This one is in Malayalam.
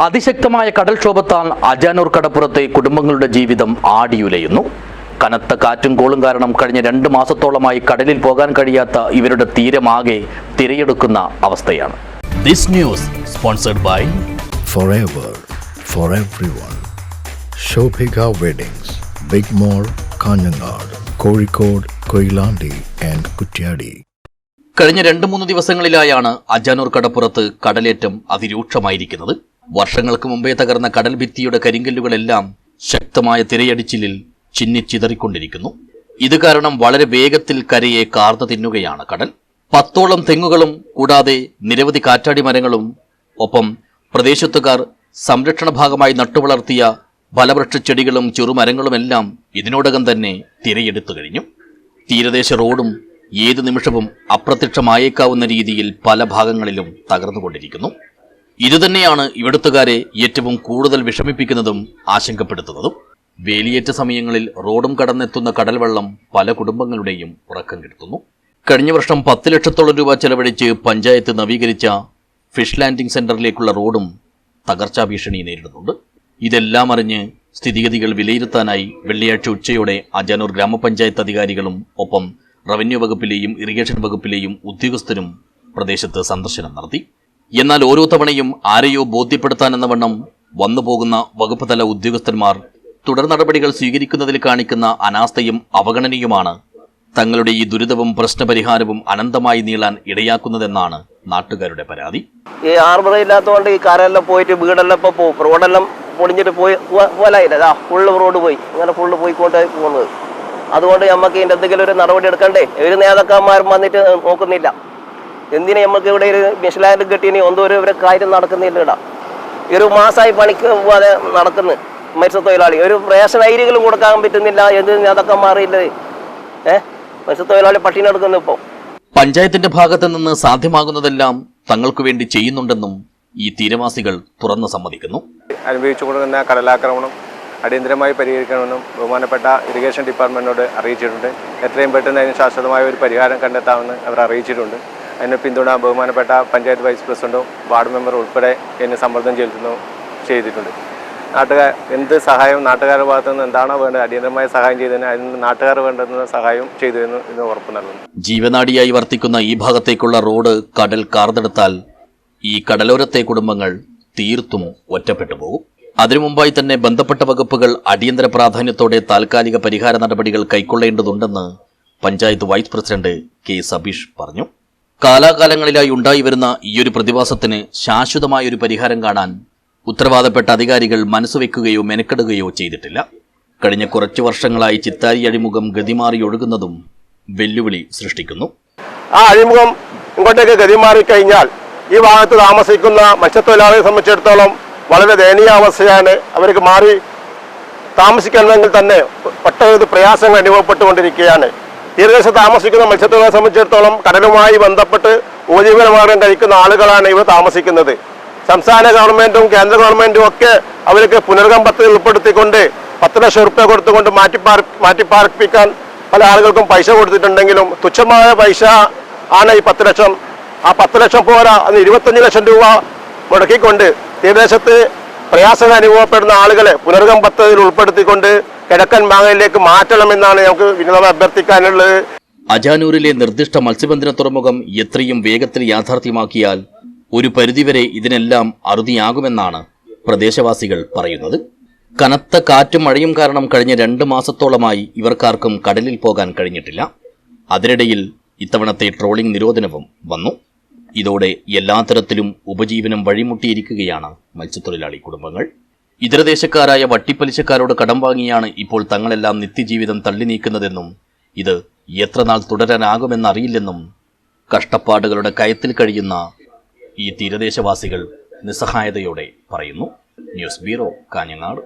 അതിശക്തമായ കടൽക്ഷോഭത്താൽ അജാനൂർ കടപ്പുറത്തെ കുടുംബങ്ങളുടെ ജീവിതം ആടിയുലയുന്നു. കനത്ത കാറ്റും കോളും കാരണം കഴിഞ്ഞ 2 മാസത്തോളമായി കടലിൽ പോകാൻ കഴിയാത്ത ഇവരുടെ തീരമാകെ തിരയെടുക്കുന്ന അവസ്ഥയാണ്. This news sponsored by Forever for everyone. Shobhika Weddings, Big Mall, Kanyanad, Kozhikode, Koilandi and Kutyadi. കഴിഞ്ഞ 2-3 ദിവസങ്ങളിലായാണ് അജാനൂർ കടപ്പുറത്ത് കടലേറ്റം അതിരൂക്ഷമായിരിക്കുന്നത്. വർഷങ്ങൾക്ക് മുമ്പേ തകർന്ന കടൽ ഭിത്തിയുടെ കരിങ്കല്ലുകളെല്ലാം ശക്തമായ തിരയടിച്ചിലിൽ ചിന്നിച്ചിതറിക്കൊണ്ടിരിക്കുന്നു. ഇത് കാരണം വളരെ വേഗത്തിൽ കരയെ കാർന്നു തിന്നുകയാണ് കടൽ. 10ഓളം തെങ്ങുകളും കൂടാതെ നിരവധി കാറ്റാടി മരങ്ങളും ഒപ്പം പ്രദേശത്തുകാർ സംരക്ഷണ ഭാഗമായി നട്ടുവളർത്തിയ ഫലവൃക്ഷ ചെടികളും ചെറുമരങ്ങളുമെല്ലാം ഇതിനോടകം തന്നെ തിരയെടുത്തു കഴിഞ്ഞു. തീരദേശ റോഡും ഏതു നിമിഷവും അപ്രത്യക്ഷമായേക്കാവുന്ന രീതിയിൽ പല ഭാഗങ്ങളിലും തകർന്നുകൊണ്ടിരിക്കുന്നു. ഇതുതന്നെയാണ് ഇവിടുത്തുകാരെ ഏറ്റവും കൂടുതൽ വിഷമിപ്പിക്കുന്നതും ആശങ്കപ്പെടുത്തുന്നതും. വേലിയേറ്റ സമയങ്ങളിൽ റോഡും കടന്നെത്തുന്ന കടൽവെള്ളം പല കുടുംബങ്ങളുടെയും ഉറക്കം കെടുത്തുന്നു. കഴിഞ്ഞ വർഷം 10 ലക്ഷത്തോളം രൂപ ചെലവഴിച്ച് പഞ്ചായത്ത് നവീകരിച്ച ഫിഷ് ലാൻഡിംഗ് സെന്ററിലേക്കുള്ള റോഡും തകർച്ചാ ഭീഷണി നേരിടുന്നുണ്ട്. ഇതെല്ലാം അറിഞ്ഞ് സ്ഥിതിഗതികൾ വിലയിരുത്താനായി വെള്ളിയാഴ്ച ഉച്ചയോടെ അജാനൂർ ഗ്രാമപഞ്ചായത്ത് അധികാരികളും ഒപ്പം റവന്യൂ വകുപ്പിലെയും ഇറിഗേഷൻ വകുപ്പിലെയും ഉദ്യോഗസ്ഥരും പ്രദേശത്ത് സന്ദർശനം നടത്തി. എന്നാൽ ഓരോ തവണയും ആരെയോ ബോധ്യപ്പെടുത്താനെന്ന വണ്ണം വന്നുപോകുന്ന വകുപ്പ് തല ഉദ്യോഗസ്ഥന്മാർ തുടർ നടപടികൾ സ്വീകരിക്കുന്നതിൽ കാണിക്കുന്ന അനാസ്ഥയും അവഗണനയുമാണ് തങ്ങളുടെ ഈ ദുരിതവും പ്രശ്നപരിഹാരവും അനന്തമായി നീളാൻ ഇടയാക്കുന്നതെന്നാണ് നാട്ടുകാരുടെ പരാതി. ഈ ആർബർ ഇല്ലാത്തതുകൊണ്ട് ഈ കാരെല്ലാം പോയിട്ട് വീടെല്ലാം ഇപ്പോൾ പോകും. റോഡെല്ലാം പൊളിഞ്ഞിട്ട് പോലായില്ല. ഫുള്ള് റോഡ് പോയി, അങ്ങനെ ഫുള്ള് പോയിക്കൊണ്ട് പോകുന്നത്. അതുകൊണ്ട് നമുക്ക് ഇതിൻ്റെ എന്തെങ്കിലും ഒരു നടപടി എടുക്കണ്ടേ? ഒരു നേതാക്കന്മാരും വന്നിട്ട് നോക്കുന്നില്ല. എന്തിനാ നമുക്ക് ഇവിടെ ഒരു മിഷലാൻഡ് കെട്ടിനി ഒന്നും ഒരു കാര്യം നടക്കുന്നില്ല. ഇവിടെ 1 മാസമായി പണിക്ക് പോകാതെ നടക്കുന്നു മത്സ്യത്തൊഴിലാളി. ഒരു റേഷൻ അരികളും കൊടുക്കാൻ പറ്റുന്നില്ല. എന്ത് നേതാക്കന്മാരില്ലത്? മത്സ്യത്തൊഴിലാളി പട്ടിണി എടുക്കുന്നു. ഇപ്പോൾ പഞ്ചായത്തിന്റെ ഭാഗത്ത് നിന്ന് സാധ്യമാകുന്നതെല്ലാം തങ്ങൾക്ക് വേണ്ടി ചെയ്യുന്നുണ്ടെന്നും ഈ തീരവാസികൾ തുറന്നു സമ്മതിക്കുന്നു. അനുഭവിച്ചുകൊണ്ടിരുന്ന കടലാക്രമണം അടിയന്തരമായി പരിഹരിക്കണമെന്നും ബഹുമാനപ്പെട്ട ഇറിഗേഷൻ ഡിപ്പാർട്ട്മെന്റിനോട് അറിയിച്ചിട്ടുണ്ട്. എത്രയും പെട്ടെന്ന് അതിന് ശാശ്വതമായ ഒരു പരിഹാരം കണ്ടെത്താമെന്ന് അവർ അറിയിച്ചിട്ടുണ്ട്. അതിന് പിന്തുണ ബഹുമാനപ്പെട്ട പഞ്ചായത്ത് വൈസ് പ്രസിഡന്റും വാർഡ് മെമ്പറും ഉൾപ്പെടെ എന്നെ സമ്മർദ്ദം ചെയ്തിട്ടുണ്ട്. നാട്ടുകാർ എന്ത് സഹായവും നാട്ടുകാരുടെ ഭാഗത്തു നിന്ന് എന്താണോ വേണ്ടത് അടിയന്തരമായ സഹായം ചെയ്തതിന് അതിന് നാട്ടുകാർ വേണ്ടുന്ന സഹായം ചെയ്തു എന്ന് ഉറപ്പ് നൽകുന്നു. ജീവനാഡിയായി വർത്തിക്കുന്ന ഈ ഭാഗത്തേക്കുള്ള റോഡ് കടൽ കാർന്നെടുത്താൽ ഈ കടലോരത്തെ കുടുംബങ്ങൾ തീർത്തും ഒറ്റപ്പെട്ടു പോകും. അതിനു മുമ്പായി തന്നെ ബന്ധപ്പെട്ട വകുപ്പുകൾ അടിയന്തര പ്രാധാന്യത്തോടെ താൽക്കാലിക പരിഹാര നടപടികൾ കൈക്കൊള്ളേണ്ടതുണ്ടെന്ന് panchayat vice president K Sabeesh പറഞ്ഞു. കാലാകാലങ്ങളിലായി ഉണ്ടായി വരുന്ന ഈയൊരു പ്രതിഭാസത്തിന് ശാശ്വതമായൊരു പരിഹാരം കാണാൻ ഉത്തരവാദപ്പെട്ട അധികാരികൾ മനസ്സുവെക്കുകയോ മെനക്കെടുകയോ ചെയ്തിട്ടില്ല. കഴിഞ്ഞ കുറച്ചു വർഷങ്ങളായി ചിത്താരി അഴിമുഖം ഗതിമാറി ഒഴുകുന്നതും വെല്ലുവിളി സൃഷ്ടിക്കുന്നു. ആ അഴിമുഖം ഇങ്ങോട്ടേക്ക് ഗതിമാറി കഴിഞ്ഞാൽ ഈ ഭാഗത്ത് താമസിക്കുന്ന മത്സ്യത്തൊഴിലാളികളെ സംബന്ധിച്ചിടത്തോളം വളരെ ദയനീയാവസ്ഥയാണ്. അവർക്ക് മാറി താമസിക്കണമെങ്കിൽ തന്നെ ഒട്ടനവധി പ്രയാസങ്ങൾ അനുഭവപ്പെട്ടുകൊണ്ടിരിക്കുകയാണ്. തീരദേശത്ത് താമസിക്കുന്ന മത്സ്യത്തൊഴിലാളികളെ സംബന്ധിച്ചിടത്തോളം കടലുമായി ബന്ധപ്പെട്ട് ഉപജീവനമാർഗം കഴിക്കുന്ന ആളുകളാണ് ഇവർ താമസിക്കുന്നത്. സംസ്ഥാന ഗവൺമെന്റും കേന്ദ്ര ഗവൺമെന്റും ഒക്കെ അവർക്ക് പുനർഗം പദ്ധതി ഉൾപ്പെടുത്തിക്കൊണ്ട് 10 ലക്ഷം രൂപ കൊടുത്തുകൊണ്ട് മാറ്റിപ്പാർപ്പിക്കാൻ പല ആളുകൾക്കും പൈസ കൊടുത്തിട്ടുണ്ടെങ്കിലും തുച്ഛമായ പൈസ ആണ് ഈ 10 ലക്ഷം. ആ 10 ലക്ഷം പോരാ, അത് 25 ലക്ഷം രൂപ മുടക്കിക്കൊണ്ട് തീരദേശത്ത് പ്രയാസങ്ങൾ അനുഭവപ്പെടുന്ന ആളുകളെ പുനർഗം പദ്ധതിയിൽ ഉൾപ്പെടുത്തിക്കൊണ്ട് കിഴക്കൻ മേഖലയിലേക്ക് മാറ്റണമെന്നാണ് നമുക്ക് വിനോദം അഭ്യർത്ഥിക്കാനുള്ളത്. അജാനൂരിലെ നിർദ്ദിഷ്ട മത്സ്യബന്ധന തുറമുഖം എത്രയും വേഗത്തിൽ യാഥാർത്ഥ്യമാക്കിയാൽ ഒരു പരിധിവരെ ഇതിനെല്ലാം അറുതിയാകുമെന്നാണ് പ്രദേശവാസികൾ പറയുന്നത്. കനത്ത കാറ്റും മഴയും കാരണം കഴിഞ്ഞ 2 മാസത്തോളമായി ഇവർക്കാർക്കും കടലിൽ പോകാൻ കഴിഞ്ഞിട്ടില്ല. അതിനിടയിൽ ഇത്തവണത്തെ ട്രോളിംഗ് നിരോധനവും വന്നു. ഇതോടെ എല്ലാ തരത്തിലും ഉപജീവനം വഴിമുട്ടിയിരിക്കുകയാണ് മത്സ്യത്തൊഴിലാളി കുടുംബങ്ങൾ. ഇതരദേശക്കാരായ വട്ടിപ്പലിശക്കാരോട് കടം വാങ്ങിയാണ് ഇപ്പോൾ തങ്ങളെല്ലാം നിത്യജീവിതം തള്ളി നീക്കുന്നതെന്നും ഇത് എത്ര നാൾ തുടരാനാകുമെന്നറിയില്ലെന്നും കഷ്ടപ്പാടുകളുടെ കയത്തിൽ കഴിയുന്ന ഈ തീരദേശവാസികൾ നിസ്സഹായതയോടെ പറയുന്നു. News bureau, Kanhangad.